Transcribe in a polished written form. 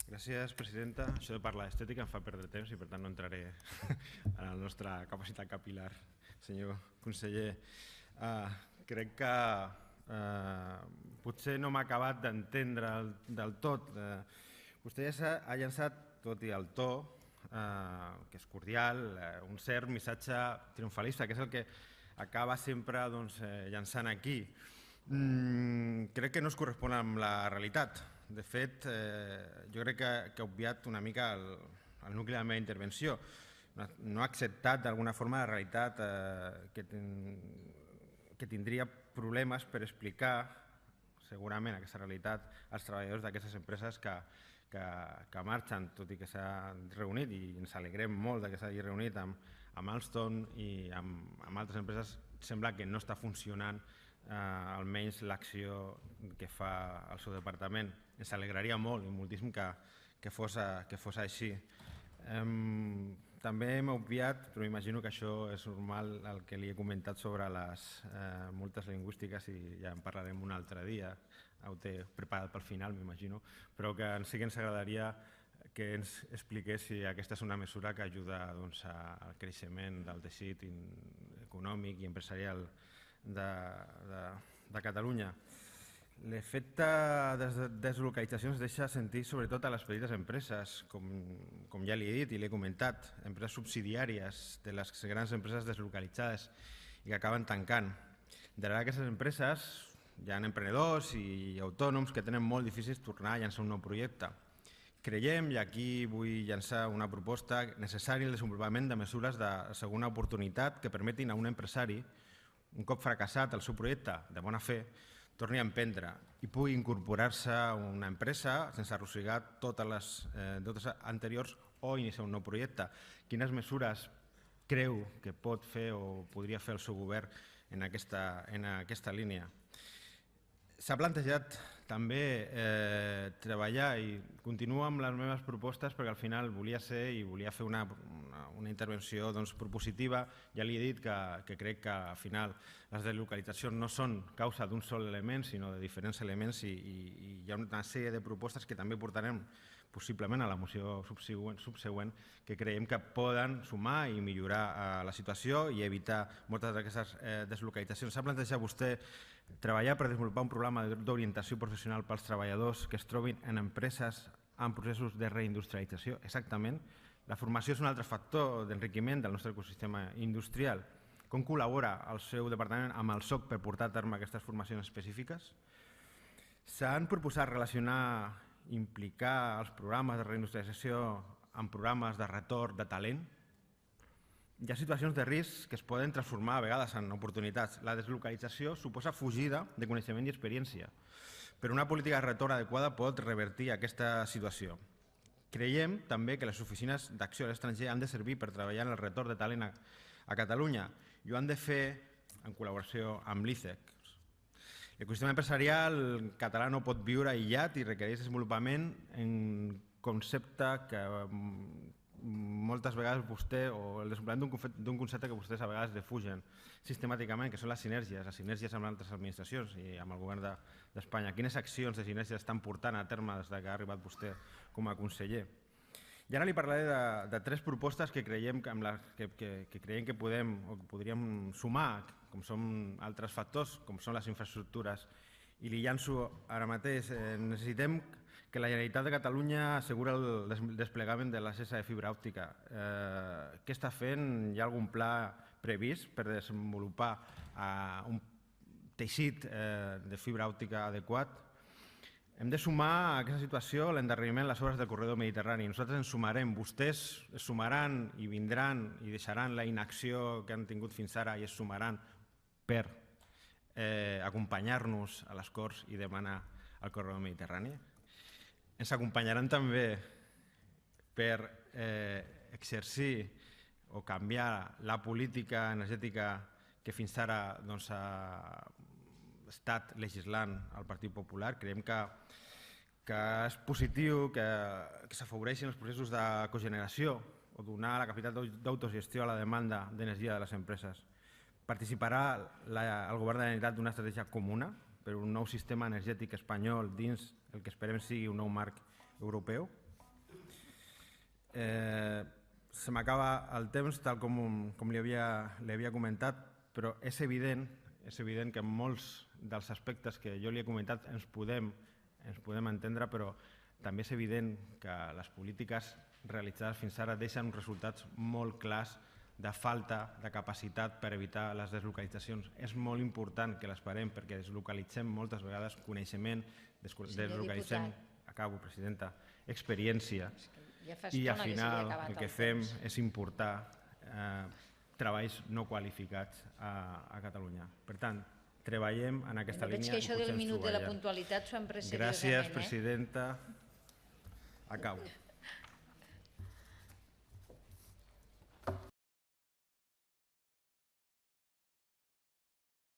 Gràcies, presidenta. Això de parlar d'estètica em fa perdre temps i per tant no entraré en la nostra capacitat capil·lar. Senyor conseller, crec que potser no m'ha acabat d'entendre del tot. Vostè ha llançat, tot i el to, que és cordial, un cert missatge triomfalista, que és el que acaba sempre llançant aquí. Crec que no es correspon amb la realitat. De fet, jo crec que ha obviat una mica el nucli de la meva intervenció. No ha acceptat d'alguna forma la realitat que tindria problemes per explicar segurament aquesta realitat als treballadors d'aquestes empreses que marxen, tot i que s'ha reunit, i ens alegrem molt que s'hagi reunit amb Alstom i amb altres empreses. Sembla que no està funcionant almenys l'acció que fa el seu departament. Ens alegraria molt i moltíssim que fos així. També m'he obviat, però imagino que això és normal, el que li he comentat sobre les multes lingüístiques, i ja en parlarem un altre dia. Ho té preparat pel final, m'imagino, però que sí que ens agradaria que ens expliqués si aquesta és una mesura que ajuda al creixement del teixit econòmic i empresarial de Catalunya. L'efecte de deslocalització es deixa sentir sobretot a les petites empreses, com ja li he dit i li he comentat, empreses subsidiàries de les grans empreses deslocalitzades i que acaben tancant. Darrere d'aquestes empreses hi ha emprenedors i autònoms que tenen molt difícil tornar a llançar un nou projecte. Creiem, i aquí vull llançar una proposta, necessari el desenvolupament de mesures de segona oportunitat que permetin a un empresari, un cop fracassat el seu projecte de bona fe, torni a emprendre i pugui incorporar-se a una empresa sense arrossegar totes les anteriors o iniciar un nou projecte. Quines mesures creu que pot fer o podria fer el seu govern en aquesta línia? S'ha plantejat també treballar, i continuo amb les meves propostes perquè al final volia fer una intervenció propositiva. Ja li he dit que crec que al final les deslocalitzacions no són causa d'un sol element, sinó de diferents elements, i hi ha una sèrie de propostes que també portarem possiblement a la moció subsegüent, que creiem que poden sumar i millorar la situació i evitar moltes d'aquestes deslocalitzacions. S'ha plantejat vostè treballar per desenvolupar un programa d'orientació professional pels treballadors que es trobin en empreses en processos de reindustrialització. Exactament. La formació és un altre factor d'enriquiment del nostre ecosistema industrial. Com col·labora el seu departament amb el SOC per portar a terme aquestes formacions específiques? S'han proposat relacionar, implicar els programes de reindustrialització amb programes de retorn de talent? Hi ha situacions de risc que es poden transformar a vegades en oportunitats. La deslocalització suposa fugida de coneixement i experiència, però una política de retorn adequada pot revertir aquesta situació. Creiem també que les oficines d'acció a l'estranger han de servir per treballar en el retorn de talent a Catalunya i ho han de fer en col·laboració amb l'ICEC. L'ecosistema empresarial català no pot viure aïllat i requereix desenvolupament en concepte que moltes vegades vostè, o el desenvolupament d'un concepte que vostès a vegades defugen sistemàticament, que són les sinergies amb altres administracions i amb el govern d'Espanya. Quines accions de sinergia estan portant a terme des que ha arribat vostè com a conseller? I ara li parlaré de tres propostes que creiem que podríem sumar, com són altres factors, com són les infraestructures. I li llanço ara mateix. Necessitem que la Generalitat de Catalunya asseguri el desplegament de la xarxa de fibra òptica. Què està fent? Hi ha algun pla previst per desenvolupar un teixit de fibra òptica adequat? Hem de sumar a aquesta situació l'endarreriment de les obres del corredor mediterrani. Nosaltres ens sumarem, vostès es sumaran i vindran i deixaran la inacció que han tingut fins ara i es sumaran per acompanyar-nos a les Corts i demanar el corredor mediterrani. Ens acompanyaran també per exercir o canviar la política energètica que fins ara ha estat legislant el Partit Popular. Creiem que és positiu que s'afavoreixin els processos de cogeneració o donar la capacitat d'autogestió a la demanda d'energia de les empreses. Participarà el Govern de la Generalitat d'una estratègia comuna per un nou sistema energètic espanyol dins el que esperem sigui un nou marc europeu? Se m'acaba el temps, tal com li havia comentat, però és evident que en molts dels aspectes que jo li he comentat ens podem entendre, però també és evident que les polítiques realitzades fins ara deixen uns resultats molt clars de falta de capacitat per evitar les deslocalitzacions. És molt important que les parem perquè deslocalitzem moltes vegades coneixement, deslocalitzem, acabo, presidenta, experiència, i al final el que fem és importar treballs no qualificats a Catalunya. Per tant, treballem en aquesta línia. Veig que això del minut de la puntualitat s'ho han pres seriosament. Gràcies, presidenta. Acabo.